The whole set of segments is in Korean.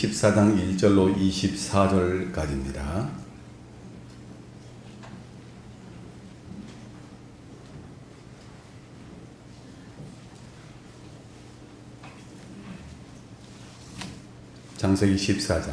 14장 1절로 24절까지입니다. 창세기 14장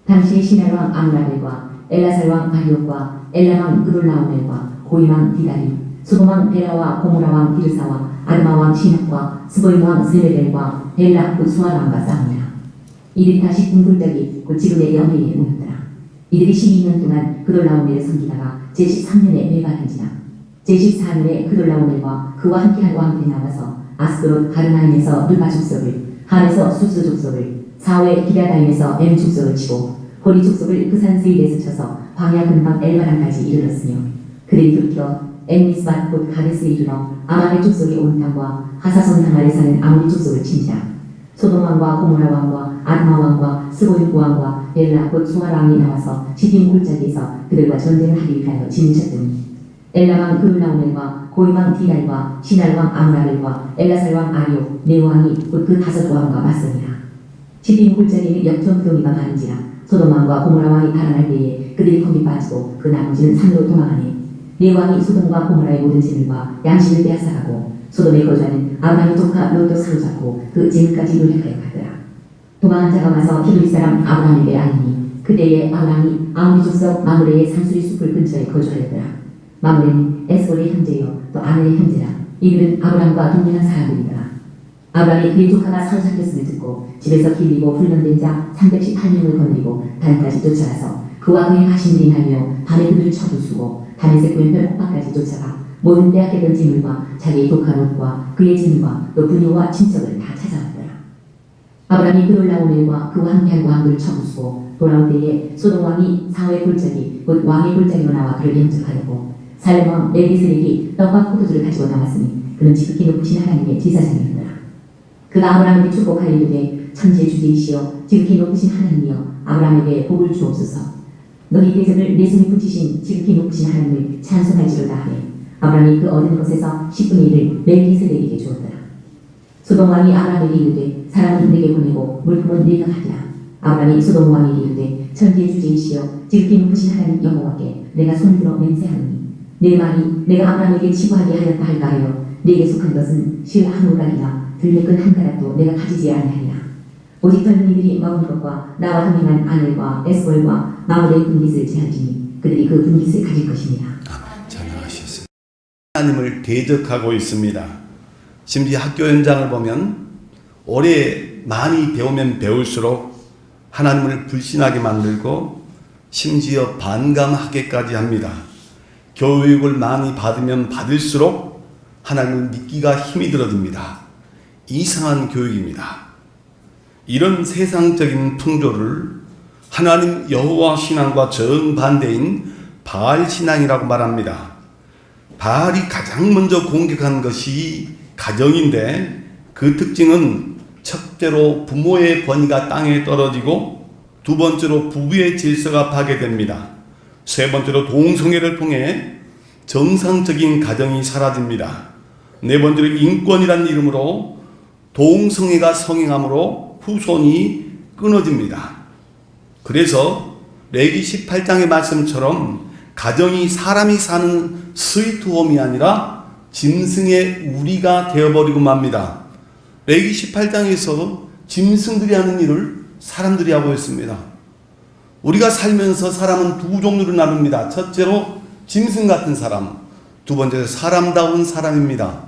당시 시날 왕 아므라벨과 엘라살 왕 다리옥과 엘람 왕 그돌라오멜과 고임 왕 디다리, 소돔 왕 베라와 고모라 왕 디르사와 아드마 왕 시납과 스보임 왕 세베델과 벨라 수아 왕과 싸우니라. 이들이 다시 궁굴짝이 곧 지금의 여리에 모였더라. 이들이 12년 동안 그돌라오멜을 섬기다가 제13년에 배반한지라. 제14년에 그돌라오멜과 그와 함께한 왕들이 나와서 아스도롯 가르나임에서 르바 족속을, 함에서 수스 족속을, 사회 기랴다임에서 엠 족속을 치고 호리 족속을 그 산 세일에서 쳐서 광야 근방 엘바람까지 이르렀으며, 그들이 돌이켜 엠미스밭 곧 가데스에 이르러 아말렉 족속의 온 땅과 하사손 강 아래 사는 아모리 족속을 친지라. 소돔 왕과 고모라 왕과 아드마 왕과 스보임 왕과 벨라 곧 수아 왕이 나와서 시딤 골짜기에서 그들과 전쟁을 하기 위하여 진을 쳤더니, 엘람 왕 그울라오멜과 고임 왕 디랄과 시날 왕 아므라벨과 엘라살 왕 아리옥 네 왕이 곧 그 5 왕과 맞서니라. 시딤 골짜기는 역전동이가 많은지라. 소돔 왕과 고모라 왕이 달아날 때에 그들이 거기 빠지고 그 나머지는 산으로 도망하니, 네 왕이 소돔과 고모라의 모든 재물과 양식을 빼앗아가고 소돔에 거주하는 아브라함의 조카 롯도 사로잡고 그 재물까지 노력하여 가더라. 도망한 자가 와서 히브리 사람 아브라함에게 알리니, 그때에 아브라함이 아모리 족속 마므레의 산수리 숲을 근처에 거주하였더라. 마므레는 에스골의 형제요 또 아넬의 형제라. 이들은 아브라함과 동일한 사람들이더라. 아브라함이 그의 조카가 사로잡혔음을 듣고 집에서 길리고 훈련된 자 318명을 거느리고 단까지 쫓아가서 그와 그의 가신들이 날며 밤에 그들을 쳐부수고 다메섹 왼편 폭파까지 쫓아가 모든 빼앗겼던 재물과 자기의 조카 롯과 그의 재물과 또 부녀와 친척을 다 찾아왔더라. 아브라함이 그돌라오멜과 그와 함께한 왕들을 쳐부수고 돌아올 때에 소돔 왕이 사회 골짜기 곧 왕의 골짜기로 나와 그를 영접하려고 살렘 왕 멜기세덱이 떡과 포도주를 가지고 나왔으니 그는 지극히 높으신 하나님의 제사장이었더라. 그가 아브라함에게 축복하여 이르되, 천지의 주제이시여 지극히 높으신 하나님이여 아브라함에게 복을 주옵소서. 너희 대적을 내 손에 붙이신 지극히 높으신 하나님을 찬송할지로다 하매, 아브라함이 그 얻은 것에서 10분의 1을 멜기세덱에게 주었더라. 소돔 왕이 아브라함에게 이르되, 사람은 내게 보내고 물품은 네가 가리라. 아브라함이 소돔 왕에게 이르되, 천지의 주제이시여 지극히 높으신 하나님 여호와께 내가 손을 들어 맹세하노니, 내 말이 내가 아브라함에게 치부하게 하였다 할까 하여 네게 속한 것은 실 한 오락이나 들매끈 한 가락도 내가 가지지 아니하리라. 오직 젊은 이들이 먹은 것과 나와 동행한 아넬과 에스골과 마므레의 분깃을 제할지니 그들이 그 분깃을 가질 것입니다. 아멘. 찬양하셨습니다. 하나님을 대적하고 있습니다. 심지어 학교 현장을 보면 오래 많이 배우면 배울수록 하나님을 불신하게 만들고 심지어 반감하게까지 합니다. 교육을 많이 받으면 받을수록 하나님을 믿기가 힘이 들어집니다. 이상한 교육입니다. 이런 세상적인 풍조를 하나님 여호와 신앙과 정반대인 바알 신앙이라고 말합니다. 바알이 가장 먼저 공격한 것이 가정인데, 그 특징은 첫째로 부모의 번이가 땅에 떨어지고, 두 번째로 부부의 질서가 파괴됩니다. 세 번째로 동성애를 통해 정상적인 가정이 사라집니다. 네 번째로 인권이라는 이름으로 동성애가 성행함으로 후손이 끊어집니다. 그래서 레기 18장의 말씀처럼 가정이 사람이 사는 스위트홈이 아니라 짐승의 우리가 되어버리고 맙니다. 레기 18장에서 짐승들이 하는 일을 사람들이 하고 있습니다. 우리가 살면서 사람은 두 종류로 나눕니다. 첫째로 짐승 같은 사람, 두 번째로 사람다운 사람입니다.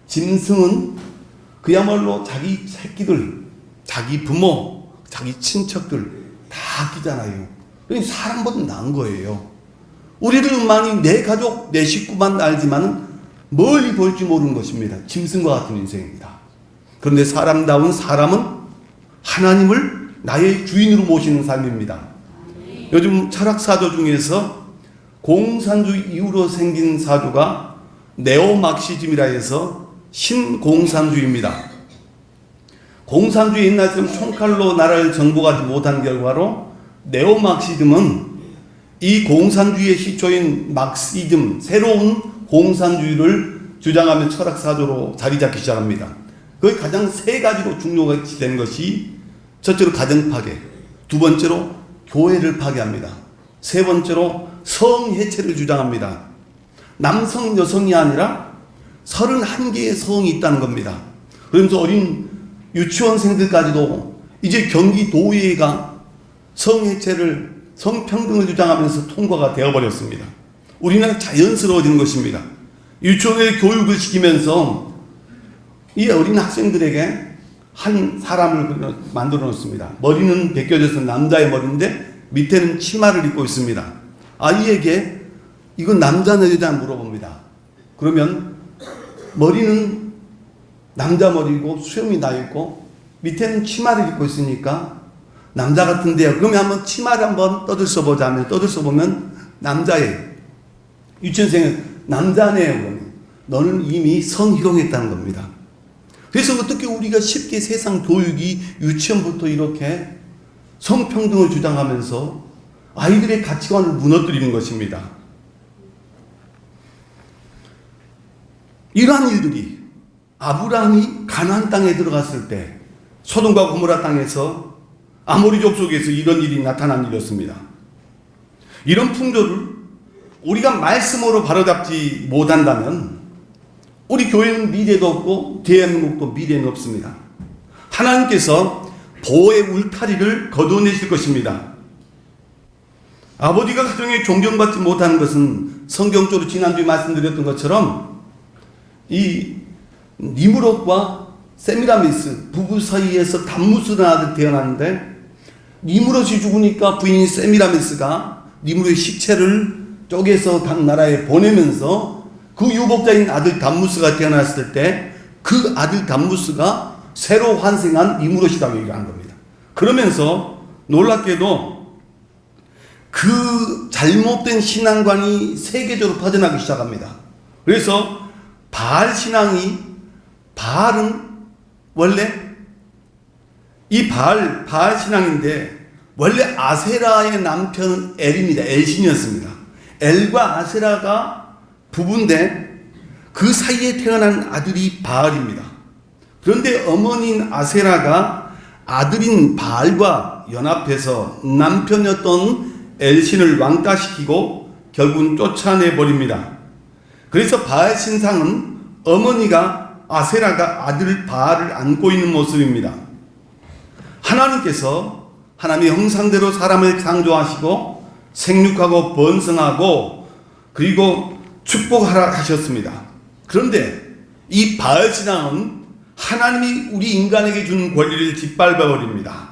짐승은 그야말로 자기 새끼들, 자기 부모, 자기 친척들 다 아끼잖아요. 그러니까 사람보다 나은 거예요. 우리들만이 내 가족, 내 식구만 알지만 멀리 볼지 모르는 것입니다. 짐승과 같은 인생입니다. 그런데 사람다운 사람은 하나님을 나의 주인으로 모시는 삶입니다. 요즘 철학사조 중에서 공산주의 이후로 생긴 사조가 네오막시즘이라 해서 신공산주의입니다. 공산주의 옛날처럼 총칼로 나라를 정복하지 못한 결과로 네오막시즘은 이 공산주의의 시초인 막시즘, 새로운 공산주의를 주장하며 철학사조로 자리 잡기 시작합니다. 그 가장 세 가지로 중요가 된 것이 첫째로 가정 파괴, 두 번째로 교회를 파괴합니다. 세 번째로 성해체를 주장합니다. 남성, 여성이 아니라 31개의 성이 있다는 겁니다. 그러면서 어린 유치원생들까지도 이제 경기도의회가 성해체를, 성평등을 주장하면서 통과가 되어버렸습니다. 우리는 자연스러워지는 것입니다. 유치원에 교육을 시키면서 이 어린 학생들에게 한 사람을 만들어 놓습니다. 머리는 벗겨져서 남자의 머리인데 밑에는 치마를 입고 있습니다. 아이에게 이건 남자냐 여자냐 물어봅니다. 그러면 머리는 남자 머리고 수염이 나 있고 밑에는 치마를 입고 있으니까 남자 같은데요. 그러면 한번 치마를 한번 떠들서 보자면 떠들서 보면 남자예요. 유치원생은 남자네요. 너는 이미 성희롱했다는 겁니다. 그래서 어떻게 우리가 쉽게 세상 교육이 유치원부터 이렇게 성평등을 주장하면서 아이들의 가치관을 무너뜨리는 것입니다. 이러한 일들이 아브라함이 가나안 땅에 들어갔을 때 소돔과 고모라 땅에서 아모리족 속에서 이런 일이 나타난 일이었습니다. 이런 풍조를 우리가 말씀으로 바로잡지 못한다면 우리 교회는 미래도 없고 대한민국도 미래는 없습니다. 하나님께서 보호의 울타리를 거둬내실 것입니다. 아버지가 가정에 존경받지 못하는 것은 성경적으로 지난주에 말씀드렸던 것처럼 이 니무롯과 세미라미스 부부 사이에서 단무스라는 아들이 태어났는데 니무롯이 죽으니까 부인인 세미라미스가 니무롯의 시체를 쪼개서 각 나라에 보내면서 그 유복자인 아들 단무스가 태어났을 때 그 아들 단무스가 새로 환생한 니무롯이라고 얘기하는 겁니다. 그러면서 놀랍게도 그 잘못된 신앙관이 세계적으로 퍼져나가기 시작합니다. 그래서 바알 신앙이, 바알은 원래 이 바알 신앙인데 원래 아세라의 남편은 엘입니다. 엘신이었습니다. 엘과 아세라가 부부인데 그 사이에 태어난 아들이 바알입니다. 그런데 어머니인 아세라가 아들인 바알과 연합해서 남편이었던 엘신을 왕따시키고 결국은 쫓아내버립니다. 그래서 바알 신상은 어머니가 아세라가 아들 바알을 안고 있는 모습입니다. 하나님께서 하나님의 형상대로 사람을 창조하시고 생육하고 번성하고 그리고 축복하라 하셨습니다. 그런데 이 바알 신앙은 하나님이 우리 인간에게 준 권리를 짓밟아버립니다.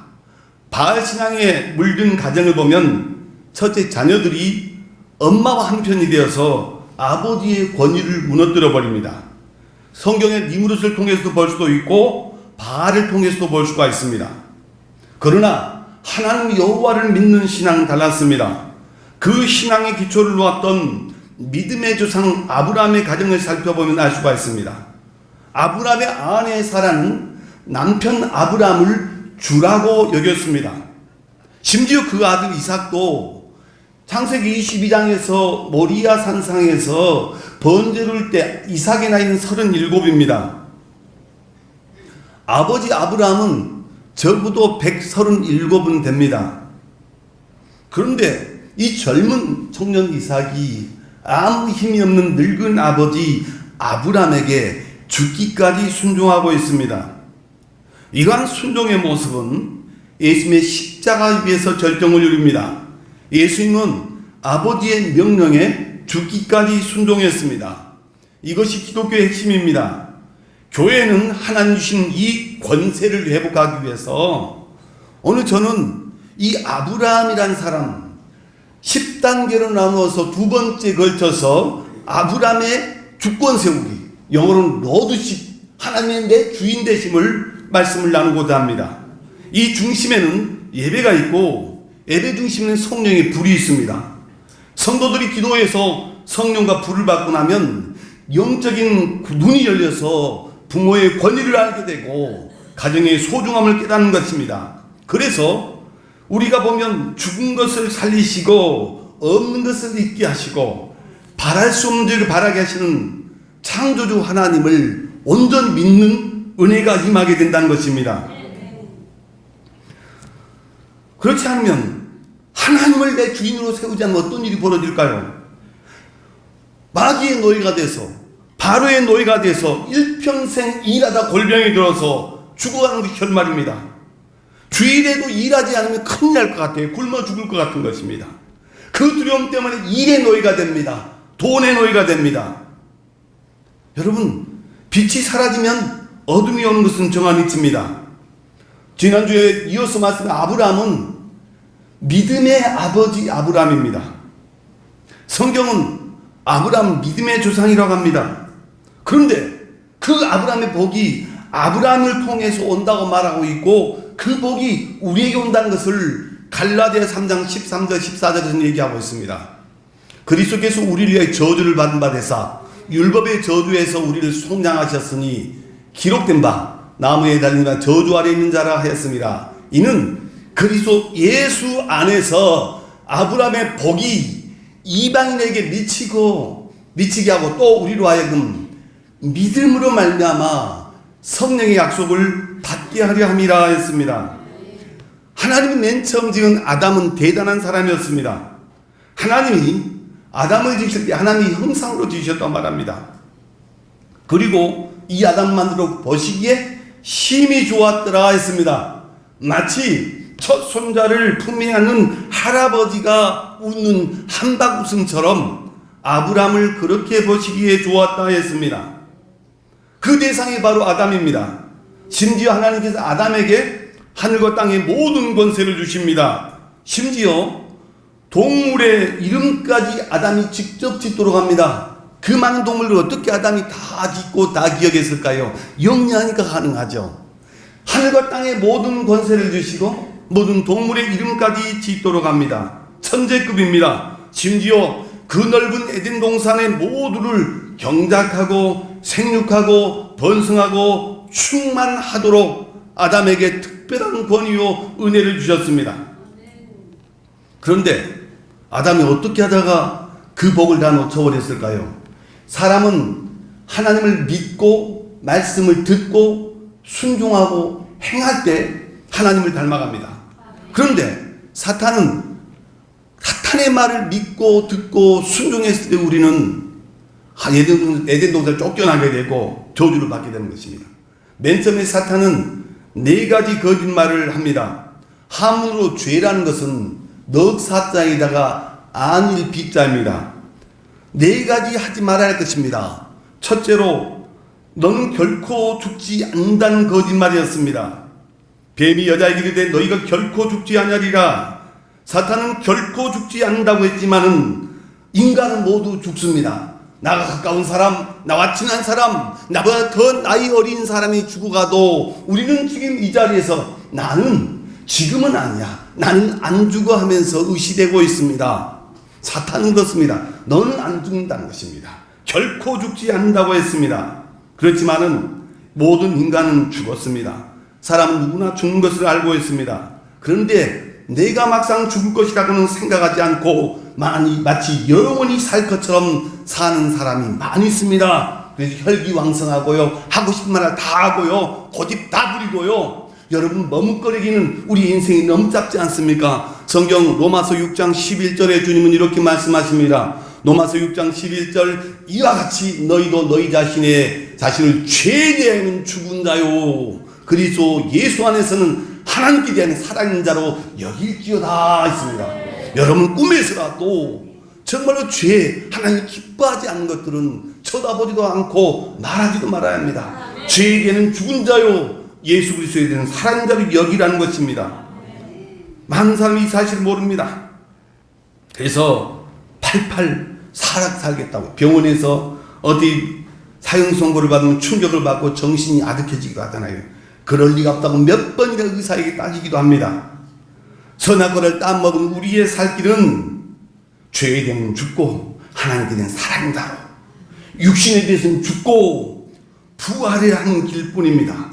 바알 신앙에 물든 가정을 보면 첫째, 자녀들이 엄마와 한편이 되어서 아버지의 권위를 무너뜨려 버립니다. 성경의 니무롯을 통해서도 볼 수도 있고 바알을 통해서도 볼 수가 있습니다. 그러나 하나님 여호와를 믿는 신앙은 달랐습니다. 그 신앙의 기초를 놓았던 믿음의 조상 아브라함의 가정을 살펴보면 알 수가 있습니다. 아브라함의 아내 사라는 남편 아브라함을 주라고 여겼습니다. 심지어 그 아들 이삭도 창세기 22장에서 모리아 산상에서 번제를 때 이삭의 나이는 37입니다. 아버지 아브라함은 적어도 137은 됩니다. 그런데 이 젊은 청년 이삭이 아무 힘이 없는 늙은 아버지 아브라함에게 죽기까지 순종하고 있습니다. 이러한 순종의 모습은 예수님의 십자가 위에서 절정을 이룹니다. 예수님은 아버지의 명령에 죽기까지 순종했습니다. 이것이 기독교의 핵심입니다. 교회는 하나님 주신 이 권세를 회복하기 위해서 오늘 저는 이 아브라함이란 사람 10단계로 나누어서 두 번째 걸쳐서 아브라함의 주권 세우기, 영어로는 로드십, 하나님의 내 주인 되심을 말씀을 나누고자 합니다. 이 중심에는 예배가 있고 예배 중심에는 성령의 불이 있습니다. 성도들이 기도해서 성령과 불을 받고 나면 영적인 눈이 열려서 부모의 권위를 알게 되고 가정의 소중함을 깨닫는 것입니다. 그래서 우리가 보면 죽은 것을 살리시고 없는 것을 있게 하시고 바랄 수 없는 것을 바라게 하시는 창조주 하나님을 온전히 믿는 은혜가 임하게 된다는 것입니다. 그렇지 않으면 하나님을 내 주인으로 세우지 않으면 어떤 일이 벌어질까요? 마귀의 노예가 돼서, 바로의 노예가 돼서 일평생 일하다 골병이 들어서 죽어가는 것이 결말입니다. 주일에도 일하지 않으면 큰일 날 것 같아요. 굶어 죽을 것 같은 것입니다. 그 두려움 때문에 일의 노예가 됩니다. 돈의 노예가 됩니다. 여러분, 빛이 사라지면 어둠이 오는 것은 정한 이치입니다. 지난주에 이어서 말씀한 아브라함은 믿음의 아버지 아브라함입니다. 성경은 아브라함 믿음의 조상이라고 합니다. 그런데 그 아브라함의 복이 아브라함을 통해서 온다고 말하고 있고 그 복이 우리에게 온다는 것을 갈라디아 3장 13절 14절에서 얘기하고 있습니다. 그리스도께서 우리를 위하여 저주를 받은 바 되사 율법의 저주에서 우리를 속량하셨으니 기록된 바 나무에 달린 바 저주 아래 있는 자라 하였습니다. 이는 그리스도 예수 안에서 아브라함의 복이 이방인에게 미치게 하고 또 우리로 하여금 믿음으로 말미암아 성령의 약속을 받게 하려 함이라 했습니다. 하나님이 맨 처음 지은 아담은 대단한 사람이었습니다. 하나님이 아담을 지으실 때 하나님이 형상으로 지으셨다고 말합니다. 그리고 이 아담 만들어 보시기에 심히 좋았더라 했습니다. 마치 첫 손자를 품에 안는 할아버지가 웃는 한박 웃음처럼 아브라함을 그렇게 보시기에 좋았다 했습니다. 그 대상이 바로 아담입니다. 심지어 하나님께서 아담에게 하늘과 땅의 모든 권세를 주십니다. 심지어 동물의 이름까지 아담이 직접 짓도록 합니다. 그 많은 동물을 어떻게 아담이 다 짓고 다 기억했을까요? 영리하니까 가능하죠. 하늘과 땅의 모든 권세를 주시고 모든 동물의 이름까지 짓도록 합니다. 천재급입니다. 심지어 그 넓은 에덴 동산의 모두를 경작하고 생육하고 번성하고 충만하도록 아담에게 특별한 권위와 은혜를 주셨습니다. 그런데 아담이 어떻게 하다가 그 복을 다 놓쳐버렸을까요? 사람은 하나님을 믿고 말씀을 듣고 순종하고 행할 때 하나님을 닮아갑니다. 그런데 사탄의 말을 믿고 듣고 순종했을 때 우리는 에덴 동산을 쫓겨나게 되고 저주를 받게 되는 것입니다. 맨 처음에 사탄은 네 가지 거짓말을 합니다. 한문으로 죄라는 것은 넉사자에다가 안일 비자입니다. 네 가지 하지 말아야 할 것입니다. 첫째로 너는 결코 죽지 않는다는 거짓말이었습니다. 뱀이 여자에게 이르되 너희가 결코 죽지 아니하리라. 사탄은 결코 죽지 않는다고 했지만은 인간은 모두 죽습니다. 나가 가까운 사람, 나와 친한 사람, 나보다 더 나이 어린 사람이 죽어가도 우리는 지금 이 자리에서 나는 지금은 아니야, 나는 안 죽어 하면서 의시되고 있습니다. 사탄은 그렇습니다. 너는 안 죽는다는 것입니다. 결코 죽지 않는다고 했습니다. 그렇지만은 모든 인간은 죽었습니다. 사람은 누구나 죽는 것을 알고 있습니다. 그런데 내가 막상 죽을 것이라고는 생각하지 않고 마치 영원히 살 것처럼 사는 사람이 많이 있습니다. 그래서 혈기왕성하고요, 하고 싶은 말 다 하고요, 고집 다 부리고요. 여러분, 머뭇거리기는 우리 인생이 너무 짧지 않습니까? 성경 로마서 6장 11절에 주님은 이렇게 말씀하십니다. 로마서 6장 11절, 이와 같이 너희도 너희 자신을 죄에 대하여는 죽은 자요 그리스도 예수 안에서는 하나님께 대한 살아있는 자로 여길지어다 했습니다. 여러분, 꿈에서라도 정말로 죄, 하나님 기뻐하지 않는 것들은 쳐다보지도 않고 말하지도 말아야 합니다. 죄에게는 죽은 자요 예수 그리스도에 대한 살아있는 자로 여기라는 것입니다. 많은 사람이 이 사실을 모릅니다. 그래서 팔팔 살겠다고 병원에서 어디 사형 선고를 받으면 충격을 받고 정신이 아득해지기도 하잖아요. 그럴 리가 없다고 몇 번이나 의사에게 따지기도 합니다. 선악과를 따먹은 우리의 살 길은 죄에 대해서는 죽고 하나님께 대한 살아있는 자로, 육신에 대해서는 죽고 부활해야 하는 길뿐입니다.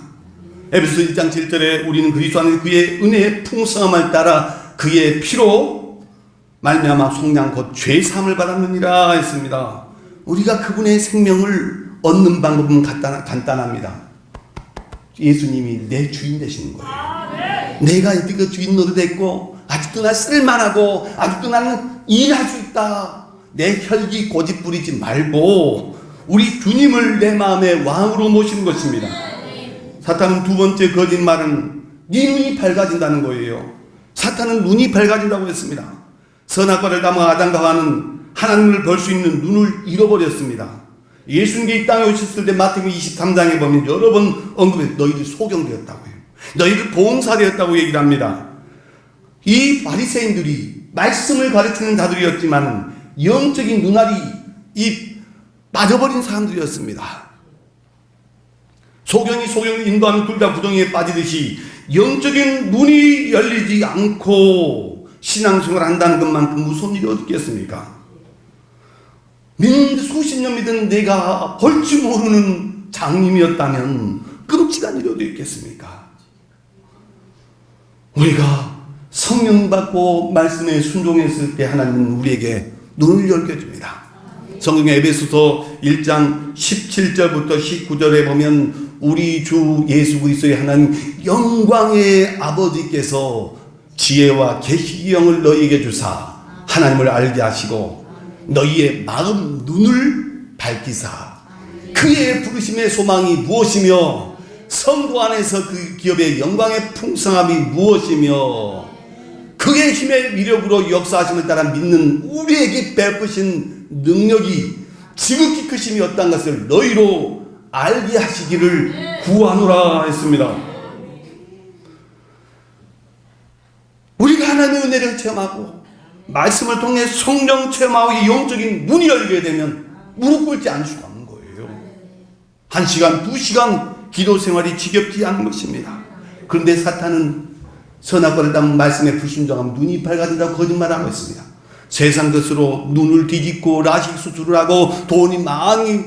에베소 1장 7절에 우리는 그리스도 안에 그의 은혜의 풍성함을 따라 그의 피로 말미암아 속량 곧 죄사함을 받았느니라 했습니다. 우리가 그분의 생명을 얻는 방법은 간단합니다. 예수님이 내 주인 되시는 거예요. 내가 이렇게 주인 노릇했고 아직도 나 쓸만하고 아직도 나는 일할 수 있다. 내 혈기 고집 부리지 말고 우리 주님을 내 마음의 왕으로 모시는 것입니다. 사탄은 두 번째 거짓말은 네 눈이 밝아진다는 거예요. 사탄은 눈이 밝아진다고 했습니다. 선악과를 담아 아담과 하와는 하나님을 볼 수 있는 눈을 잃어버렸습니다. 예수님이 이 땅에 오셨을 때 마태복음 23장에 보면 여러 번 언급해 너희들 소경되었다고 해요. 너희들 봉사되었다고 얘기를 합니다. 이 바리새인들이 말씀을 가르치는 자들이었지만 영적인 눈알이 빠져버린 사람들이었습니다. 소경이 소경을 인도하는 둘 다 구덩이에 빠지듯이 영적인 눈이 열리지 않고 신앙생활을 한다는 것만큼 무서운 일이 어디 있겠습니까? 수십 년 믿은 내가 볼 줄 모르는 장님이었다면 끔찍한 일이 어디 있겠습니까? 우리가 성령 받고 말씀에 순종했을 때 하나님은 우리에게 눈을 열게 줍니다. 성경의 에베소서 1장 17절부터 19절에 보면 우리 주 예수 그리스도의 하나님 영광의 아버지께서 지혜와 계시의 영을 너희에게 주사 하나님을 알게 하시고 너희의 마음 눈을 밝히사 그의 부르심의 소망이 무엇이며 성도 안에서 그 기업의 영광의 풍성함이 무엇이며 그의 힘의 위력으로 역사하심을 따라 믿는 우리에게 베푸신 능력이 지극히 크심이 어떤 것을 너희로 알게 하시기를 구하노라 했습니다. 우리가 하나님의 은혜를 체험하고 말씀을 통해 성령 체험하고 영적인 눈이 열리게 되면 무릎 꿇지 않을 수가 없는 거예요. 1시간, 2시간 기도 생활이 지겹지 않은 것입니다. 그런데 사탄은 선악과를 담은 말씀에 불순종하면 눈이 밝아진다고 거짓말하고 있습니다. 세상 것으로 눈을 뒤집고 라식 수술을 하고 돈이 많이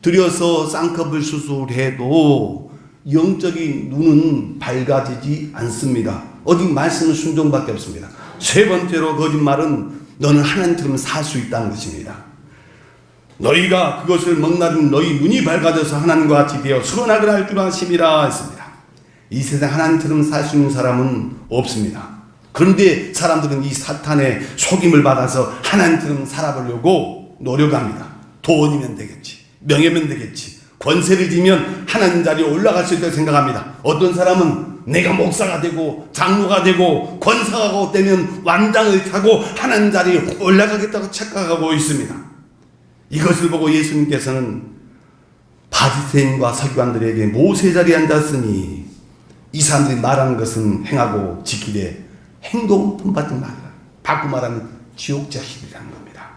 들여서 쌍꺼풀 수술해도 영적인 눈은 밝아지지 않습니다. 오직 말씀은 순종밖에 없습니다. 세 번째로 거짓말은 너는 하나님처럼 살 수 있다는 것입니다. 너희가 그것을 먹나든 너희 눈이 밝아져서 하나님과 같이 되어 선악을 할 줄 아심이라 했습니다. 이 세상 하나님처럼 살 수 있는 사람은 없습니다. 그런데 사람들은 이 사탄의 속임을 받아서 하나님처럼 살아보려고 노력합니다. 돈이면 되겠지, 명예면 되겠지, 권세를 지면 하나님 자리에 올라갈 수 있다고 생각합니다. 어떤 사람은 내가 목사가 되고 장로가 되고 권사가 되면 완장을 타고 하나님 자리에 올라가겠다고 착각하고 있습니다. 이것을 보고 예수님께서는 바리새인과 서기관들에게 모세 자리에 앉았으니 이 사람들이 말하는 것은 행하고 지키되 행동은 본받지 말라. 바꾸 말하면 지옥 자식이라는 겁니다.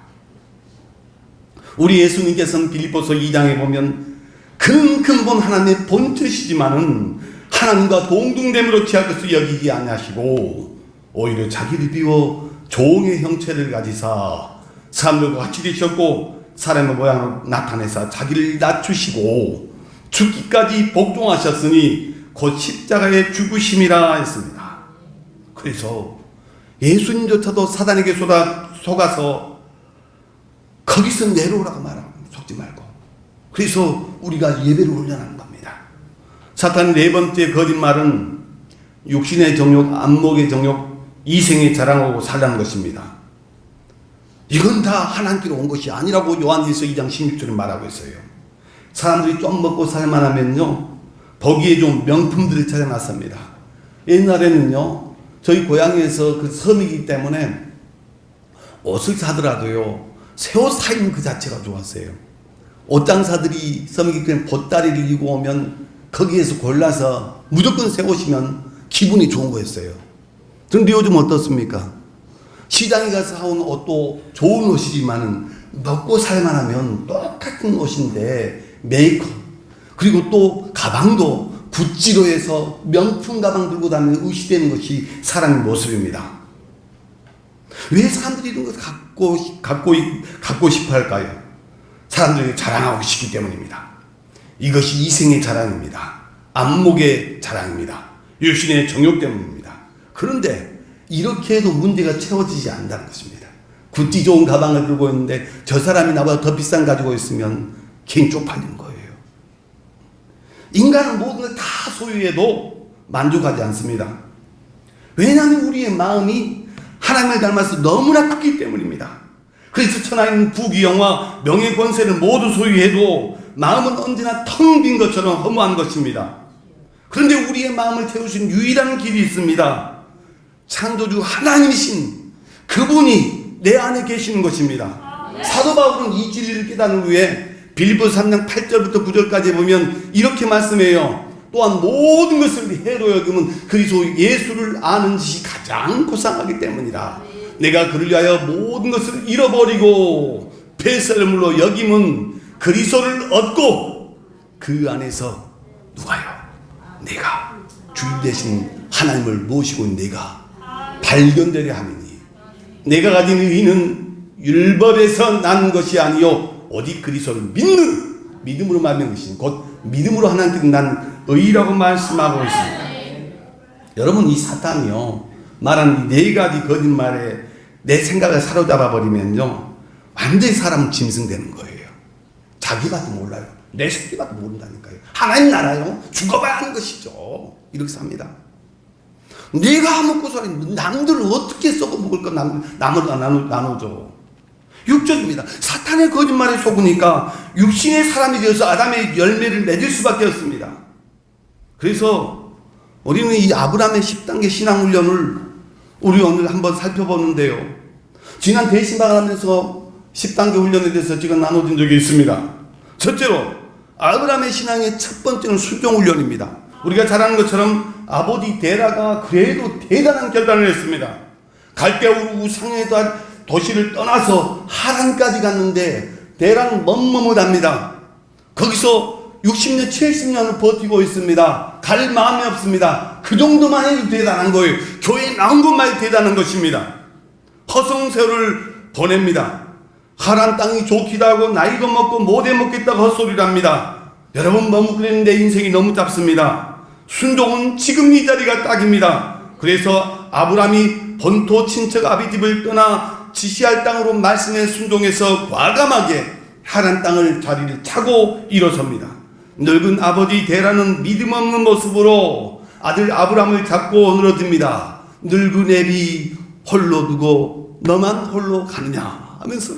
우리 예수님께서는 빌립보서 2장에 보면 그는 근본 하나님의 본체시지만은 하나님과 동등됨으로 취할 것을 여기지 아니하시고 오히려 자기를 비워 종의 형체를 가지사 사람들과 같이 되셨고 사람의 모양으로 나타내사 자기를 낮추시고 죽기까지 복종하셨으니 곧 십자가의 죽으심이라 했습니다. 그래서 예수님조차도 사단에게 속아서 거기서 내려오라고 말하고 속지 말고 그래서 우리가 예배를 훈련하는 겁니다. 사탄의 네 번째 거짓말은 육신의 정욕, 안목의 정욕, 이생의 자랑하고 살라는 것입니다. 이건 다 하나님께로 온 것이 아니라고 요한일서 2장 16절에 말하고 있어요. 사람들이 좀 먹고 살만하면요 거기에 좀 명품들을 찾아놨습니다. 옛날에는요 저희 고향에서 그 섬이기 때문에 옷을 사더라도요 새 옷 사 입는 그 자체가 좋았어요. 옷장사들이 섬이기 때문에 보따리를 입고 오면 거기에서 골라서 무조건 새 옷이면 기분이 좋은 거였어요. 그런데 요즘 어떻습니까? 시장에 가서 사온 옷도 좋은 옷이지만은 먹고 살만하면 똑같은 옷인데 메이크업 그리고 또 가방도 구찌로 해서 명품 가방 들고 다니는 의시되는 것이 사람의 모습입니다. 왜 사람들이 이런 것을 갖고 싶어 할까요? 사람들이 자랑하고 싶기 때문입니다. 이것이 이생의 자랑입니다. 안목의 자랑입니다. 육신의 정욕 때문입니다. 그런데 이렇게 해도 문제가 채워지지 않는다는 것입니다. 구찌 좋은 가방을 들고 있는데 저 사람이 나보다 더 비싼 가지고 있으면 괜히 쪽팔리는 거예요. 인간은 모든 걸 다 소유해도 만족하지 않습니다. 왜냐하면 우리의 마음이 하나님을 닮아서 너무나 크기 때문입니다. 그래서 천하인 부귀영화 명예 권세를 모두 소유해도 마음은 언제나 텅 빈 것처럼 허무한 것입니다. 그런데 우리의 마음을 채우신 유일한 길이 있습니다. 창조주 하나님이신 그분이 내 안에 계시는 것입니다. 사도 바울은 이 진리를 깨달은 후에 빌립보서 3장 8절부터 9절까지 보면 이렇게 말씀해요. 또한 모든 것을 해로 여김은 그리스도 예수를 아는 짓이 가장 고상하기 때문이라. 내가 그를 위하여 모든 것을 잃어버리고 폐설물로 여김은 그리스도를 얻고 그 안에서 누가요? 내가 주인 되신 하나님을 모시고 내가 발견되려 하느니 내가 가진 의는 율법에서 난 것이 아니요 오직 그리스도를 믿는 믿음으로 말하는 것이니 곧 믿음으로 하나님께 난 의라고 말씀하고 있습니다. 여러분, 이 사탄이요 말하는 네 가지 거짓말에 내 생각을 사로잡아 버리면요 완전히 사람은 짐승되는 거예요. 자기가도 몰라요. 내 새끼가도 모른다니까요. 하나님 나라요 죽어봐야 하는 것이죠. 이렇게 삽니다. 내가 먹고서 남들을 어떻게 썩어 먹을까 남을 나누죠. 6절입니다. 사탄의 거짓말에 속으니까 육신의 사람이 되어서 아담의 열매를 맺을 수밖에 없습니다. 그래서 우리는 이 아브라함의 10단계 신앙훈련을 우리 오늘 한번 살펴보는데요. 지난 대신방을 하면서 10단계 훈련에 대해서 지금 나눠진 적이 있습니다. 첫째로 아브라함의 신앙의 첫 번째는 순종훈련입니다. 우리가 잘 아는 것처럼 아버지 데라가 그래도 대단한 결단을 했습니다. 갈대우 우상의 도시를 떠나서 하란까지 갔는데 데라는 멈멈하답니다. 거기서 60년 70년을 버티고 있습니다. 갈 마음이 없습니다. 그 정도만 해도 대단한 거예요. 교회에 나온 것만 해도 대단한 것입니다. 허송세월을 보냅니다. 하란 땅이 좋기도 하고 나이도 먹고 못 해먹겠다고 헛소리를 합니다. 여러분, 머무르는데 인생이 너무 짧습니다. 순종은 지금 이 자리가 딱입니다. 그래서 아브라함이 본토 친척 아비집을 떠나 지시할 땅으로 말씀에 순종해서 과감하게 하란 땅을 자리를 차고 일어섭니다. 늙은 아버지 데라는 믿음 없는 모습으로 아들 아브라함을 잡고 늘어집니다. 늙은 애비 홀로 두고 너만 홀로 가느냐 하면서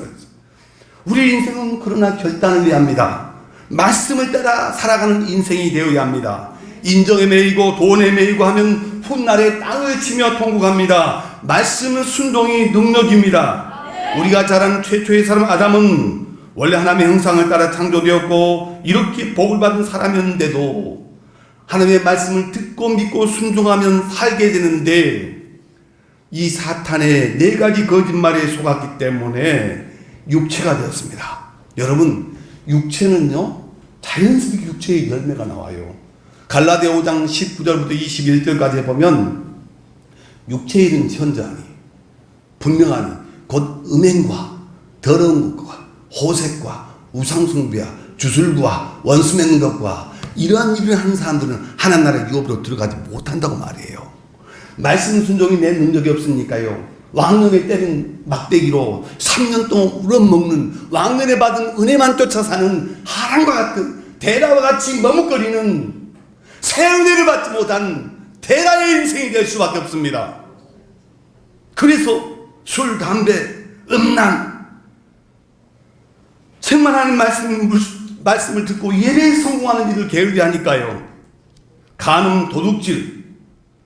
우리 인생은 그러나 결단을 해야 합니다. 말씀을 따라 살아가는 인생이 되어야 합니다. 인정에 매이고 돈에 매이고 하면 훗날에 땅을 치며 통곡합니다. 말씀은 순종이 능력입니다. 우리가 잘 아는 최초의 사람 아담은 원래 하나님의 형상을 따라 창조되었고 이렇게 복을 받은 사람이었는데도 하나님의 말씀을 듣고 믿고 순종하면 살게 되는데 이 사탄의 네 가지 거짓말에 속았기 때문에 육체가 되었습니다. 여러분, 육체는요 자연스럽게 육체의 열매가 나와요. 갈라디아 5장 19절부터 21절까지 보면 육체의 일은 현저하니 분명하니 곧 음행과 더러운 것과 호색과 우상숭배와 주술과 원수 맺는 것과 이러한 일을 하는 사람들은 하나님 나라의 유업으로 들어가지 못한다고 말이에요. 말씀 순종이 내 능력이 없으니까요. 왕년에 때린 막대기로 3년 동안 울어먹는 왕년에 받은 은혜만 쫓아 사는 하란과 같은 데라와 같이 머뭇거리는 새 은혜를 받지 못한 데라의 인생이 될 수밖에 없습니다. 그래서 술, 담배, 음란, 생만하는 말씀을 듣고 예배에 성공하는 일을 게으르하니까요. 간음, 도둑질,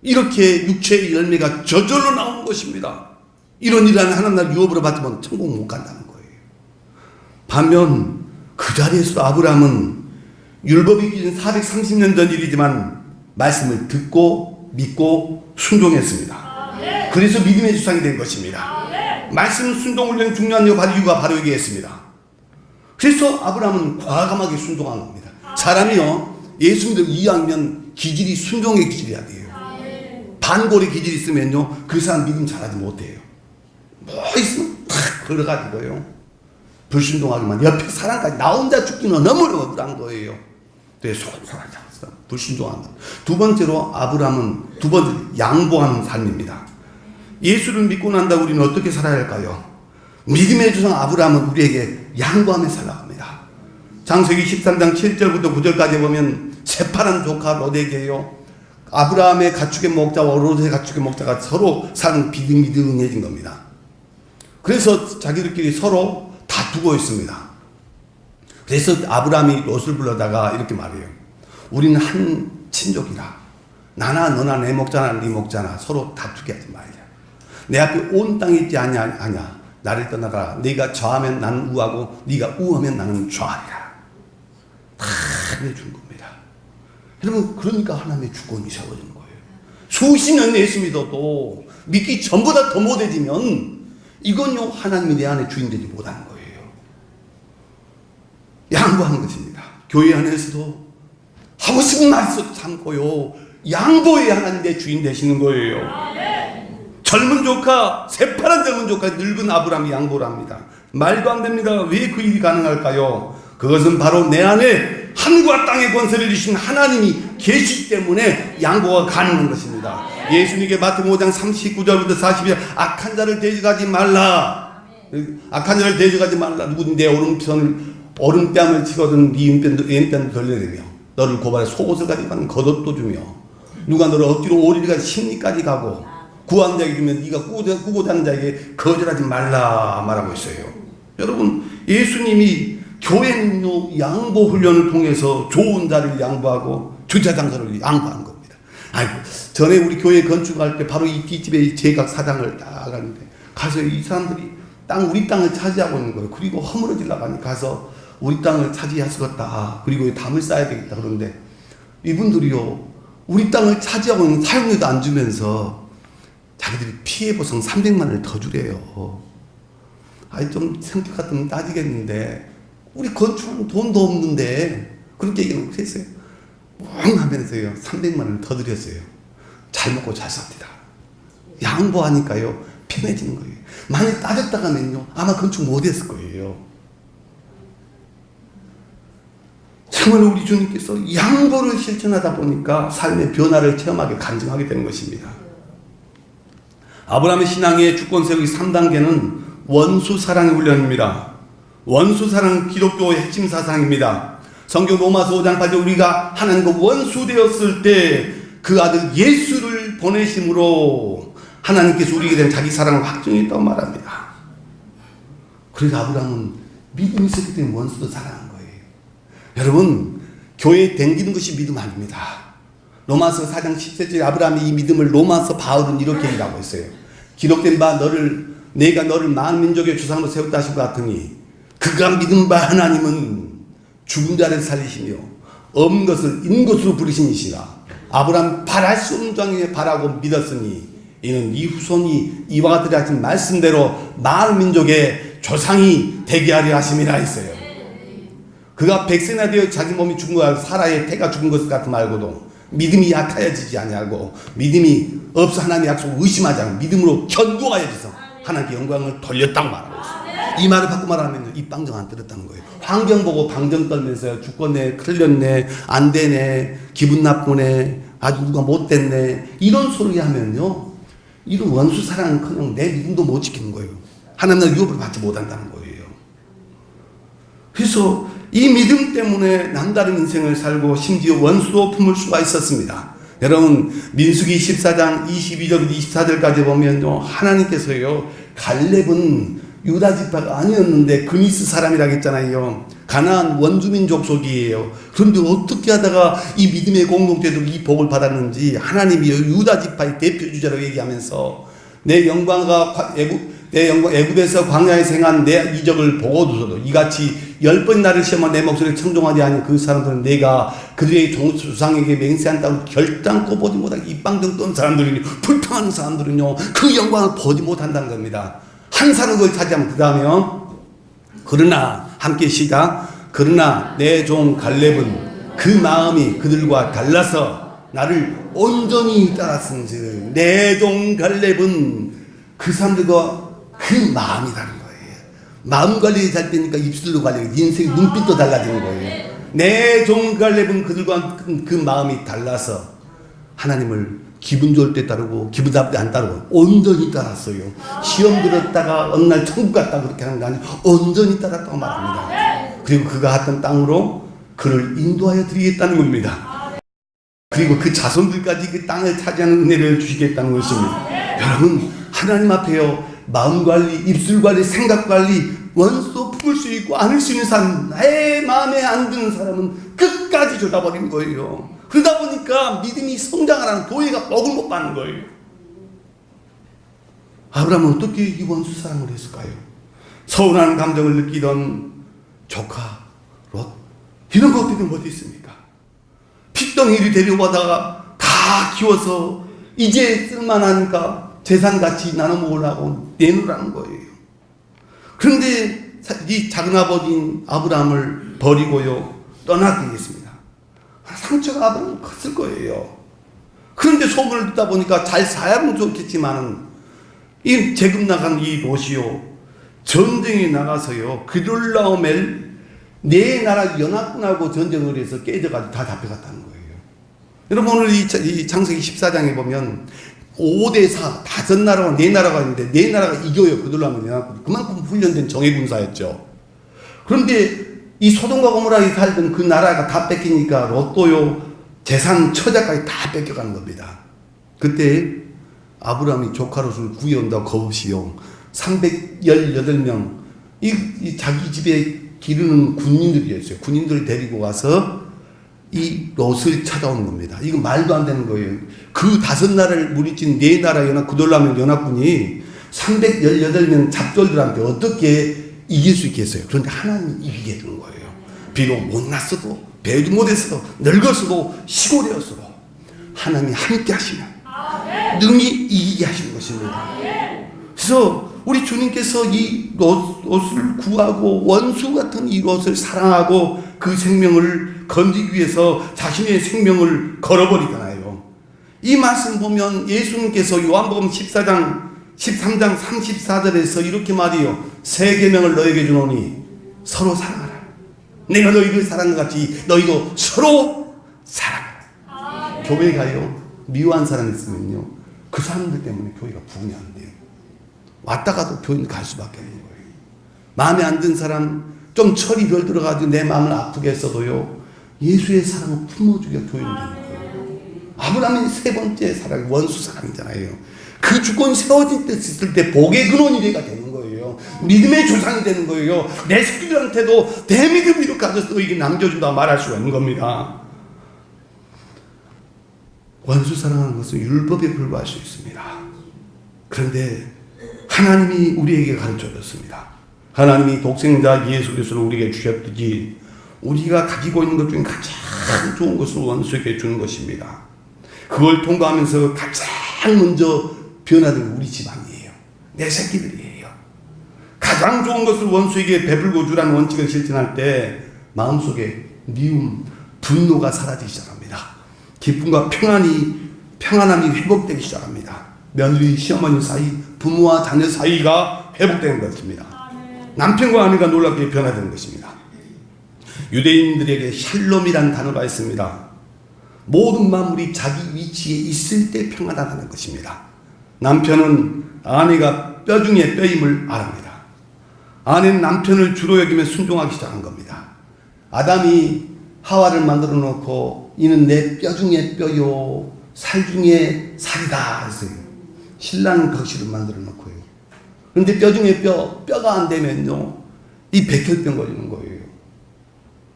이렇게 육체의 열매가 저절로 나오는 것입니다. 이런 일을 하는 하나님 나라 유업으로 받으면 천국 못 간다는 거예요. 반면 그 자리에서 아브라함은 율법이 기준 430년 전 일이지만 말씀을 듣고 믿고 순종했습니다. 그래서 믿음의 주상이 된 것입니다. 말씀 순종 훈련 중요한 이유가 바로 여기에 있습니다. 그래서 아브라함은 과감하게 순종한 겁니다. 사람이요 예수 믿어 이해하면 기질이 순종의 기질이야 돼요. 반골의 기질이 있으면요 그 사람 믿음 잘하지 못해요. 뭐 있으면 탁 걸어가지고요 불순종하기만 옆에 사람까지 나 혼자 죽기는 너무 억울한 거예요. 내 속은 살아지 않았어. 불신종한다. 두 번째로 아브라함은 두 번째 양보하는 삶입니다. 예수를 믿고 난다 우리는 어떻게 살아야 할까요? 믿음의 조상 아브라함은 우리에게 양보하며 살아갑니다. 창세기 13장 7절부터 9절까지 보면 새파란 조카 롯에게요. 아브라함의 가축의 목자와 롯의 가축의 목자가 서로 사는 비등비등해진 겁니다. 그래서 자기들끼리 서로 다투고 있습니다. 그래서 아브라함이 롯을 불러다가 이렇게 말해요. 우리는 한 친족이라. 나나 너나 내 목자나 네 목자나 서로 다투게 하지 말자. 내 앞에 온 땅이 있지 아냐. 나를 떠나가라. 네가 좌하면 나는 우하고 네가 우하면 나는 좌하리라. 다 내준 겁니다. 여러분 그러니까 하나님의 주권이 세워지는 거예요. 수십 년 예수 믿어도 믿기 전보다 더 못해지면 이건요 하나님이 내 안에 주인 되지 못하는 거예요. 양보하는 것입니다. 교회 안에서도 하고 싶은 말 있어도 참고요. 양보의 하나님 내 주인 되시는 거예요. 젊은 조카, 새파란 젊은 조카 늙은 아브라함이 양보를 합니다. 말도 안 됩니다. 왜 그 일이 가능할까요? 그것은 바로 내 안에 하늘과 땅의 권세를 주신 하나님이 계시기 때문에 양보가 가능한 것입니다. 예수님께 마태복음 5장 39절부터 40절 악한 자를 대적하지 말라. 악한 자를 대적하지 말라. 누구든 내 오른뺨을 치거든 네 왼편도 돌려내며 너를 고발해 속옷을 가지고 가는 겉옷도 주며 누가 너를 억지로 오리리가 심리까지 가고 구한 자에게 주면 네가 꾸고자 하는 자에게 거절하지 말라 말하고 있어요. 여러분 예수님이 교회는요 양보 훈련을 통해서 좋은 자를 양보하고 주차장소를 양보한 겁니다. 전에 우리 교회 건축할 때 바로 이 뒷집에 제각 사장을 딱 하는데 가서 이 사람들이 우리 땅을 차지하고 있는 거예요. 그리고 허물어지려고 하니 가서 우리 땅을 차지하시겠다. 그리고 담을 쌓아야 되겠다. 그런데 이분들이요 우리 땅을 차지하고 있는 사용료도 안 주면서 자기들이 피해 보상 300만 원을 더 주래요. 좀 성격 같으면 따지겠는데 우리 건축은 돈도 없는데 그렇게 얘기는 했어요. 멍 하면서요 300만 원을 더 드렸어요. 잘 먹고 잘 삽니다. 양보하니까요 편해지는 거예요. 많이 따졌다가는요 아마 건축 못했을 거예요. 정말 우리 주님께서 양보를 실천하다 보니까 삶의 변화를 체험하게 간증하게 되는 것입니다. 아브라함의 신앙의 주권 세우기 3단계는 원수 사랑의 훈련입니다. 원수 사랑은 기독교의 핵심 사상입니다. 성경 로마서 5장 8절 우리가 하나님과 원수 되었을 때 그 아들 예수를 보내심으로 하나님께서 우리에게 된 자기 사랑을 확증했다고 말합니다. 그래서 아브라함은 믿음이 있었기 때문에 원수도 사랑한 거예요. 여러분 교회에 댕기는 것이 믿음 아닙니다. 로마서 4장 10절에 아브라함이 이 믿음을 로마서 바울은 이렇게 얘기하고 있어요. 기록된 바 내가 너를 많은 민족의 조상으로 세웠다 하신 것 같으니 그가 믿은 바 하나님은 죽은 자를 살리시며 없는 것을 있는 것으로 부르신 이시라. 아브라함 바랄 수 없는 장에 바라고 믿었으니 이는 이 후손이 이와 같으리 하신 말씀대로 많은 민족의 조상이 되게 하려 하심이라 했어요. 그가 100세나 되어 자기 몸이 죽은 것 같고 사라의 태가 죽은 것 같은 말고도 믿음이 약하여지지 아니하고 믿음이 없어 하나님의 약속을 의심하지 않고 믿음으로 견고하여져서 하나님께 영광을 돌렸다고 말하고 있습니다. 이 말을 바꿔 말하면 이 방정 안 들었다는 거예요. 환경 보고 방정 떨면서 죽겠네, 틀렸네, 안 되네, 기분 나쁘네, 아주 누가 못됐네 이런 소리 하면요 이런 원수 사랑은커녕 내 믿음도 못 지키는 거예요. 하나님의 유업을 받지 못한다는 거예요. 그래서 이 믿음 때문에 남다른 인생을 살고 심지어 원수도 품을 수가 있었습니다. 여러분 민수기 14장 22절 24절까지 보면요 하나님께서요 갈렙은 유다 지파가 아니었는데 그니스 사람이라고 했잖아요. 가나안 원주민 족속이에요. 그런데 어떻게 하다가 이 믿음의 공동체도 이 복을 받았는지 하나님이 유다 지파의 대표주자라고 얘기하면서 내 영광과 애굽에서 광야에 행한 내 이적을 보고도서도 이같이 10번 나를 시험한 내 목소리를 청종하지 않은 그 사람들은 내가 그들의 조상에게 맹세한다고 결단코 보지 못하게 입방정 떤 사람들이니 불평하는 사람들은요 그 영광을 보지 못한다는 겁니다. 한 사람을 그걸 차지하면 그 다음에요 그러나 함께 시작 그러나 내 종 갈렙은 그 마음이 그들과 달라서 나를 온전히 따랐은즉 내 종 갈렙은 그 사람들과 그 마음이 다른 거예요. 마음 관리 잘 되니까 입술도 관리, 인생 눈빛도 달라지는 거예요. 내 종 갈렙은 그들과 그 마음이 달라서 하나님을 기분 좋을 때 따르고 기분 나쁠 때 안 따르고 온전히 따랐어요. 시험 들었다가 어느 날 천국 갔다 그렇게 하는 게 아니고 온전히 따랐다고 말합니다. 그리고 그가 갔던 땅으로 그를 인도하여 드리겠다는 겁니다. 그리고 그 자손들까지 그 땅을 차지하는 은혜를 주시겠다는 것입니다. 여러분, 하나님 앞에요, 마음 관리, 입술 관리, 생각 관리, 원수도 품을 수 있고 안을 수 있는 사람, 내 마음에 안 드는 사람은 끝까지 쏟아버린 거예요. 그러다 보니까 믿음이 성장하라는 교회가 복을 못 받는 거예요. 아브라함은 어떻게 이 원수 사랑을 했을까요? 서운한 감정을 느끼던 조카 롯, 이런 것들이 어디 있습니까? 핏덩이를 데려오다가 다 키워서 이제 쓸만하니까 재산같이 나눠 먹으려고 내놓으라는 거예요. 그런데 이 작은아버지인 아브라함을 버리고요 떠나게 되겠습니다. 상처가 아브라함은 컸을 거예요. 그런데 소문을 듣다 보니까 잘 살면 좋겠지만은 이 재금 나간 이 롯이요 전쟁에 나가서요 그돌라오멜 네 나라 연합군하고 전쟁을 해서 깨져가지고 다 잡혀갔다는 거예요. 여러분, 오늘 이 창세기 14장에 보면 5대4 5나라가 4나라가 있는데 4나라가 이겨요. 그돌라오멜 연합군. 그만큼 훈련된 정예군사였죠. 그런데 이 소돔과 고모라에 살던 그 나라가 다 뺏기니까 롯도요 재산 처자까지 다 뺏겨가는 겁니다. 그때 아브라함이 조카 롯을 구해온다고 겁없이요 318명 이 자기 집에 기르는 군인들이었어요. 군인들을 데리고 와서 이 롯을 찾아오는 겁니다. 이거 말도 안 되는 거예요. 그 5나라를 무리친 4나라 연합 그돌라오멜 연합군이 318명 잡졸들한테 어떻게 이길 수 있겠어요? 그런데 하나님이 이기게 되는 거예요. 비록 못났어도 배우지 못했어도 늙었어도 시골이었어도 하나님이 함께 하시면 능히 이기게 하시는 것입니다. 그래서 우리 주님께서 이 롯을 구하고 원수 같은 이 롯을 사랑하고 그 생명을 건지기 위해서 자신의 생명을 걸어버리잖아요. 이 말씀 보면 예수님께서 요한복음 13장 34절에서 이렇게 말해요. 새 계명을 너에게 주노니 서로 사랑하라. 내가 너희를 사랑한 것 같이 너희도 서로 사랑하라. 교회에 가요. 미워한 사람 있으면요 그 사람들 때문에 교회가 부흥이 안 돼요. 왔다가도 교회 갈 수밖에 없는 거예요. 마음에 안 든 사람 좀 철이 덜 들어가지고 내 마음을 아프게 했어도요 예수의 사랑을 품어주기가 교회는 되는 거예요. 아브라함의 세 번째 사랑이 원수 사랑이잖아요. 그 주권이 세워질 때 복의 근원이 되가 되는 거예요. 믿음의 조상이 되는 거예요. 내 새끼들한테도 대믿음으로 가져서 이게 남겨준다 말할 수가 있는 겁니다. 원수 사랑하는 것은 율법에 불과할 수 있습니다. 그런데 하나님이 우리에게 가르쳐줬습니다. 하나님이 독생자 예수 그리스도를 우리에게 주셨듯이 우리가 가지고 있는 것 중에 가장 좋은 것을 원수에게 주는 것입니다. 그걸 통과하면서 가장 먼저 변화된 게 우리 집안이에요. 내 새끼들이에요. 가장 좋은 것을 원수에게 베풀고 주라는 원칙을 실천할 때 마음속에 미움, 분노가 사라지기 시작합니다. 기쁨과 평안함이 회복되기 시작합니다. 며느리, 시어머니 사이, 부모와 자녀 사이가 회복되는 것입니다. 남편과 아내가 놀랍게 변화되는 것입니다. 유대인들에게 샬롬이라는 단어가 있습니다. 모든 만물이 자기 위치에 있을 때 평안하다는 것입니다. 남편은 아내가 뼈 중에 뼈임을 알합니다. 아내는 남편을 주로 여기며 순종하기 시작한 겁니다. 아담이 하와를 만들어 놓고 이는 내 뼈 중에 뼈요 살 중에 살이다 했어요. 신랑 거실을 만들어 놓고요. 그런데 뼈 중에 뼈가 안 되면요 이 백혈병 걸리는 거예요.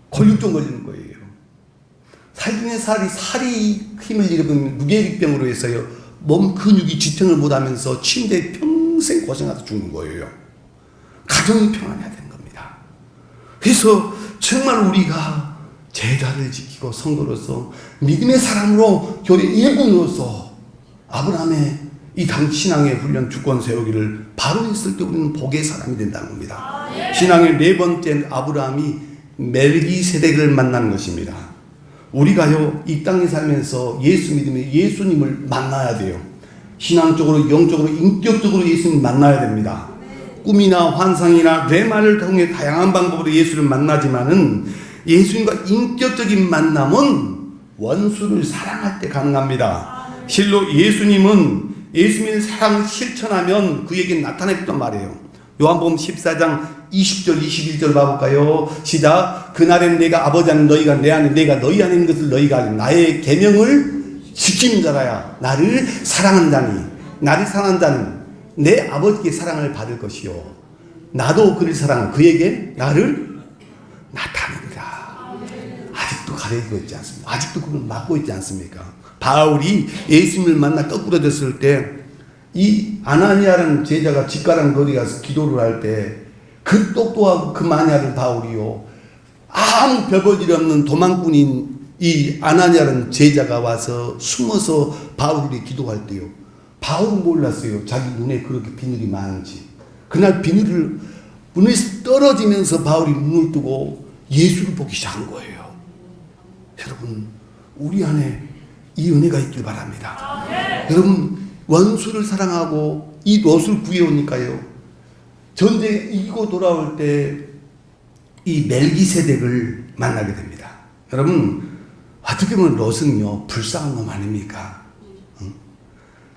골육종 걸리는 거예요. 살 중에 살이 힘을 잃으면 무게력병으로 해서요 몸 근육이 지탱을 못하면서 침대에 평생 고생하다 죽는 거예요. 가정이 평안해야 되는 겁니다. 그래서 정말 우리가 제자를 지키고 성도로서 믿음의 사람으로 교회 일꾼으로서 아브라함의 이 신앙의 훈련 주권 세우기를 바로 했을 때 우리는 복의 사람이 된다는 겁니다. 신앙의 네 번째 아브라함이 멜기세덱을 만나는 것입니다. 우리가요 이 땅에 살면서 예수 믿으면 예수님을 만나야 돼요. 신앙적으로, 영적으로, 인격적으로 예수님 만나야 됩니다. 꿈이나 환상이나 뇌말을 통해 다양한 방법으로 예수를 만나지만은 예수님과 인격적인 만남은 원수를 사랑할 때 가능합니다. 실로 예수님은 예수님의 사랑을 실천하면 그에게 나타나겠단 말이에요. 요한복음 14장 20절 21절 봐볼까요? 시작. 그날엔 내가 아버지 안에 너희가 내 안에 내가 너희 안에 있는 것을 너희가 알리 나의 계명을 지키는 자라야 나를 사랑한다니 나를 사랑하는 자는 내 아버지께 사랑을 받을 것이요 나도 그를 사랑하고 그에게 나를 나타냅니다. 아직도 가리고 있지 않습니까? 아직도 그걸 막고 있지 않습니까? 바울이 예수님을 만나 거꾸러졌을 때 이 아나니아라는 제자가 집가랑 거리 가서 기도를 할 때 그 똑똑하고 그 마냐를 바울이요 아무 별볼일 없는 도망꾼인 이 아나니아라는 제자가 와서 숨어서 바울이 기도할 때요 바울은 몰랐어요. 자기 눈에 그렇게 비늘이 많은지. 그날 비늘을 눈에서 떨어지면서 바울이 눈을 뜨고 예수를 보기 시작한 거예요. 여러분 우리 안에 이 은혜가 있길 바랍니다. 여러분 원수를 사랑하고 이 롯을 구해오니까요 전쟁에 이기고 돌아올 때 이 멜기세덱을 만나게 됩니다. 여러분 어떻게 보면 롯은요 불쌍한 놈 아닙니까? 응?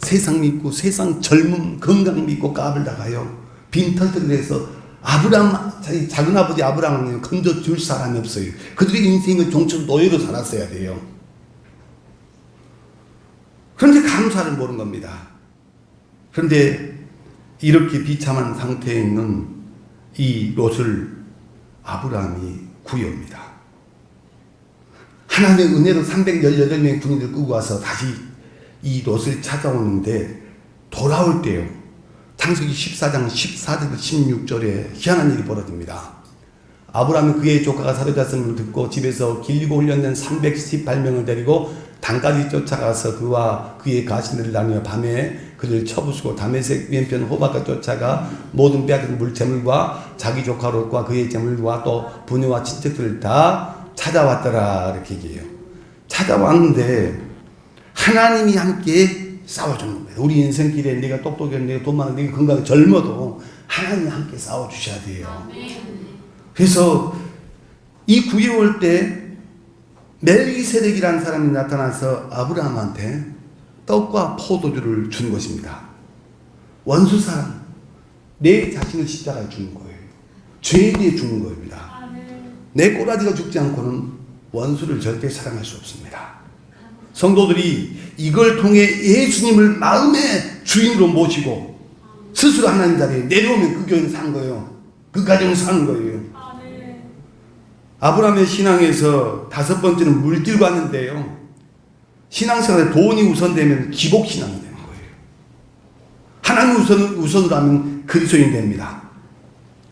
세상 믿고 세상 젊음 건강 믿고 까불다가요 빈털터리를 해서 아브라함 자기 작은 아버지 아브라함을 건져줄 사람이 없어요. 그들의 인생은 종천 노예로 살았어야 돼요. 그런데 감사를 모르는 겁니다. 그런데 이렇게 비참한 상태에 있는 이 롯을 아브라함이 구해옵니다. 하나님의 은혜로 318명의 군인들 끌고 와서 다시 이 롯을 찾아오는데 돌아올 때요. 창세기 14장 14절 16절에 희한한 일이 벌어집니다. 아브라함이 그의 조카가 사로잡혔음을 듣고 집에서 길고 훈련된 318명을 데리고 단까지 쫓아가서 그와 그의 가신들을 나누어 밤에 그를 쳐부수고 다메섹 왼편 호박과 쫓아가 모든 빼앗은 물재물과 자기 조카 롯과 그의 재물과 또 부녀와 친척들을 다 찾아왔더라 이렇게 얘기해요. 찾아왔는데 하나님이 함께 싸워주는 겁니다. 우리 인생길에 내가 똑똑해 내가 돈 많아 내가 건강해 젊어도 하나님이 함께 싸워주셔야 돼요. 그래서 이 구해올 때 멜기세덱이라는 사람이 나타나서 아브라함한테 떡과 포도주를 준 것입니다. 원수 사람, 내 자신을 십자가에 주는 거예요. 죄에 대해 주는 겁니다. 내 꼬라지가 죽지 않고는 원수를 절대 사랑할 수 없습니다. 성도들이 이걸 통해 예수님을 마음의 주인으로 모시고 스스로 하나님 자리에 내려오면 그 교회는 산 거예요. 그 가정은 사는 거예요. 아브라함의 신앙에서 다섯 번째는 물질관인데요. 신앙생활에 돈이 우선되면 기복신앙이 되는 거예요. 하나님 우선으로 하면 그리스도인이 됩니다.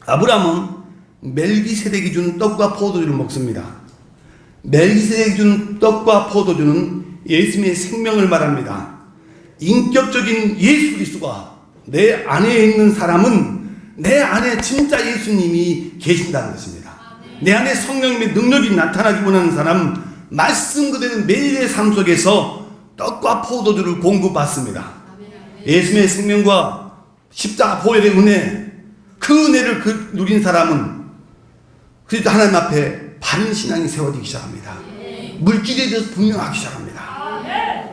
아브라함은 멜기세덱이 준 떡과 포도주를 먹습니다. 멜기세덱이 준 떡과 포도주는 예수님의 생명을 말합니다. 인격적인 예수 그리스도가 내 안에 있는 사람은 내 안에 진짜 예수님이 계신다는 것입니다. 내 안에 성령님의 능력이 나타나기 원하는 사람 말씀 그대로 매일의 삶 속에서 떡과 포도주를 공급받습니다. 예수님의 생명과 십자가 보혈의 은혜 그 은혜를 누린 사람은 그래도 하나님 앞에 바른 신앙이 세워지기 시작합니다. 물질에 대해서 분명하기 시작합니다.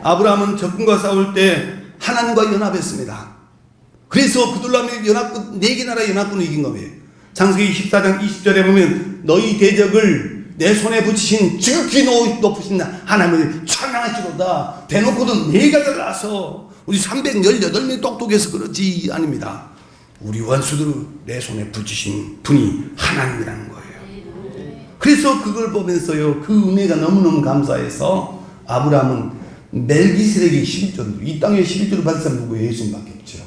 아브라함은 적군과 싸울 때 하나님과 연합했습니다. 그래서 그들로 하면 연합군 4개 나라 연합군을 이긴 거예요. 창세기 14장 20절에 보면 너희 대적을 내 손에 붙이신 지극히 높으신 하나님을 찬양할지로다. 대놓고도 내가 잘나서 우리 318명이 똑똑해서 그렇지 아닙니다. 우리 원수들을 내 손에 붙이신 분이 하나님이라는 거예요. 그래서 그걸 보면서요 그 은혜가 너무너무 감사해서 아브라함은 멜기세덱의 11조를 이 땅에 11조를 받은 사람은 누구예요? 예수님밖에 없죠.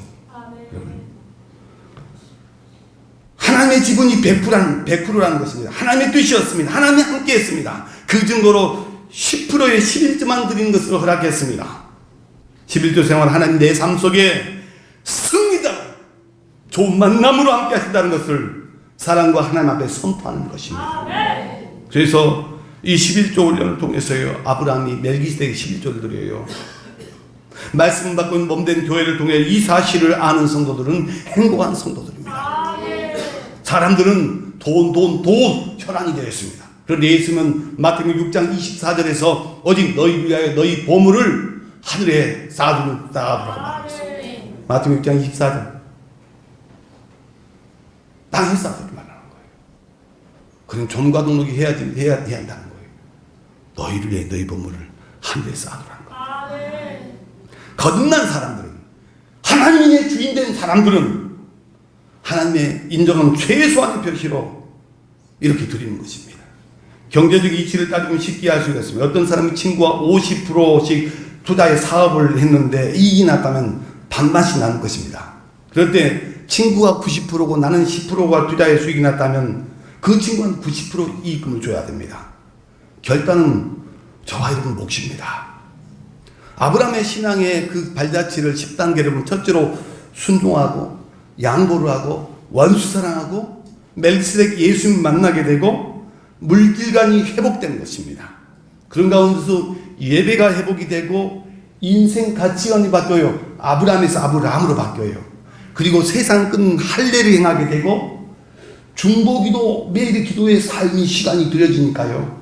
하나님의 지분이 100%라는 것입니다. 하나님의 뜻이었습니다. 하나님이 함께 했습니다. 그 증거로 10%의 11조만 드리는 것으로 허락했습니다. 11조 생활 하나님 내 삶 속에 승리다 좋은 만남으로 함께 하신다는 것을 사랑과 하나님 앞에 선포하는 것입니다. 그래서 이 11조 훈련을 통해서요 아브라함이 멜기세덱의 11조를 드려요. 말씀 받고 몸된 교회를 통해 이 사실을 아는 성도들은 행복한 성도들입니다. 사람들은 돈 혈안이 되어 있습니다. 그런데 예수님은 마태복음 6장 24절에서 오직 너희를 위하여 너희 보물을 하늘에 쌓아두라고 말했습니다. 마태복음 6장 24절. 땅에 쌓아두기 말하는 거예요. 그럼 종과 동록이 해야 한다는 거예요. 너희를 위해 너희 보물을 하늘에 쌓아두라는 거예요. 거듭난 사람들은, 하나님의 주인된 사람들은 하나님의 인정한 최소한의 표시로 이렇게 드리는 것입니다. 경제적 이치를 따지면 쉽게 알 수가 있습니다. 어떤 사람이 친구와 50%씩 투자의 사업을 했는데 이익이 났다면 반맛이 나는 것입니다. 그럴 때 친구가 90%고 나는 10%가 투자의 수익이 났다면 그 친구는 90% 이익금을 줘야 됩니다. 결단은 저와 여러분 몫입니다. 아브라함의 신앙의 그 발자취를 10단계를 보면 첫째로 순종하고 양보를 하고 원수사랑하고 멜기세덱 예수님 만나게 되고 물질관이 회복되는 것입니다. 그런 가운데서 예배가 회복이 되고 인생 가치관이 바뀌어요. 아브라함에서 아브라함으로 바뀌어요. 그리고 세상 끝 할례를 행하게 되고 중보기도 매일의 기도의 삶이 시간이 들여지니까요.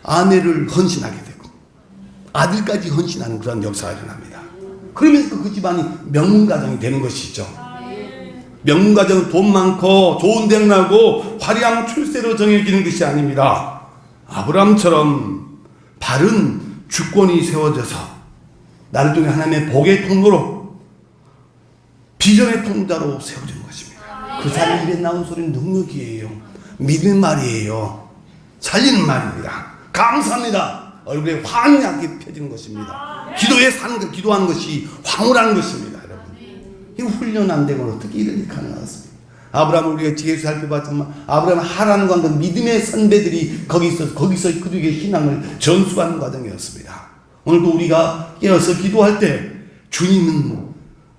아내를 헌신하게 되고 아들까지 헌신하는 그런 역사가 일어납니다. 그러면서 그 집안이 명문가정이 되는 것이죠. 명문가정은 돈 많고 좋은 데 나고 화려한 출세로 정해지는 것이 아닙니다. 아브라함처럼 바른 주권이 세워져서 나를 통해 하나님의 복의 통로로 비전의 통자로 세워지는 것입니다. 그 사람 입에 나온 소리는 능력이에요. 믿음의 말이에요. 살리는 말입니다. 감사합니다. 얼굴에 환하게 펴지는 것입니다. 기도에 사는 것, 기도하는 것이 황홀한 것입니다, 여러분. 이거 훈련 안 되면 어떻게 이런 일이 가능하겠습니까? 아브라함을 우리가 지혜에서 살펴봤지만 아브라함 하라는 건 믿음의 선배들이 거기서 그들의 신앙을 전수하는 과정이었습니다. 오늘도 우리가 깨어서 기도할 때 주님은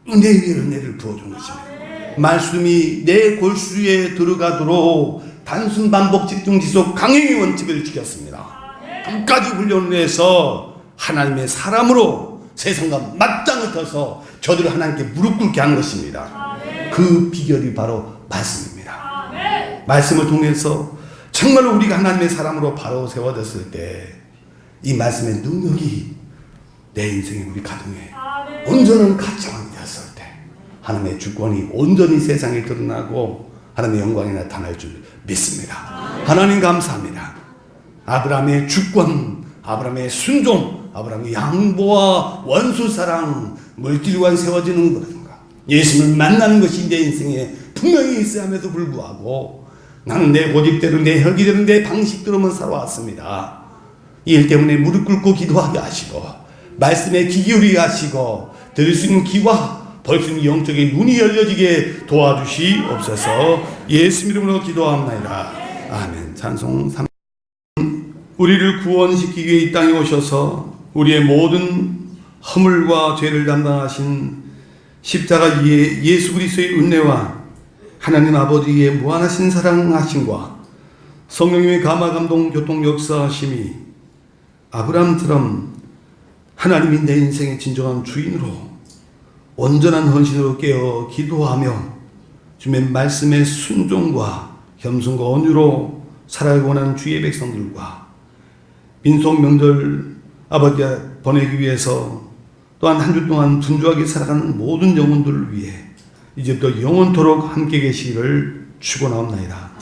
은혜 위에 은혜를 부어준 것입니다. 말씀이 내 골수에 들어가도록 단순 반복 집중 지속 강행의 원칙을 지켰습니다. 끝까지 훈련을 해서 하나님의 사람으로 세상과 맞짱을 터서 저들을 하나님께 무릎 꿇게 한 것입니다. 그 비결이 바로 말씀입니다. 말씀을 통해서 정말로 우리가 하나님의 사람으로 바로 세워졌을 때 이 말씀의 능력이 내 인생에 우리 가정에 온전한 가치관이 되었을 때 하나님의 주권이 온전히 세상에 드러나고 하나님의 영광이 나타날 줄 믿습니다. 하나님 감사합니다. 아브라함의 주권, 아브라함의 순종, 아브라함의 양보와 원수사랑, 물질관 세워지는 것인가, 예수님을 만나는 것이 내 인생에 분명히 있어야 함에도 불구하고 나는 내 고집대로 내 혈기대로 내 방식대로만 살아왔습니다. 이 일 때문에 무릎 꿇고 기도하게 하시고 말씀에 귀 기울이게 하시고 들을 수 있는 귀와 볼 수 있는 영적인 눈이 열려지게 도와주시옵소서. 예수 이름으로 기도합니다. 아멘. 찬송 3. 우리를 구원시키기 위해 이 땅에 오셔서 우리의 모든 허물과 죄를 담당하신 십자가 예수 그리스도의 은혜와 하나님 아버지의 무한하신 사랑하심과 성령님의 감화 감동 교통 역사하심이 아브라함처럼 하나님이 내 인생의 진정한 주인으로 온전한 헌신으로 깨어 기도하며 주님의 말씀의 순종과 겸손과 온유로 살아가고 원하는 주의 백성들과 민속 명절 아버지 보내기 위해서 또한 한 주 동안 분주하게 살아가는 모든 영혼들을 위해 이제부터 영원토록 함께 계시기를 축원하옵나이다.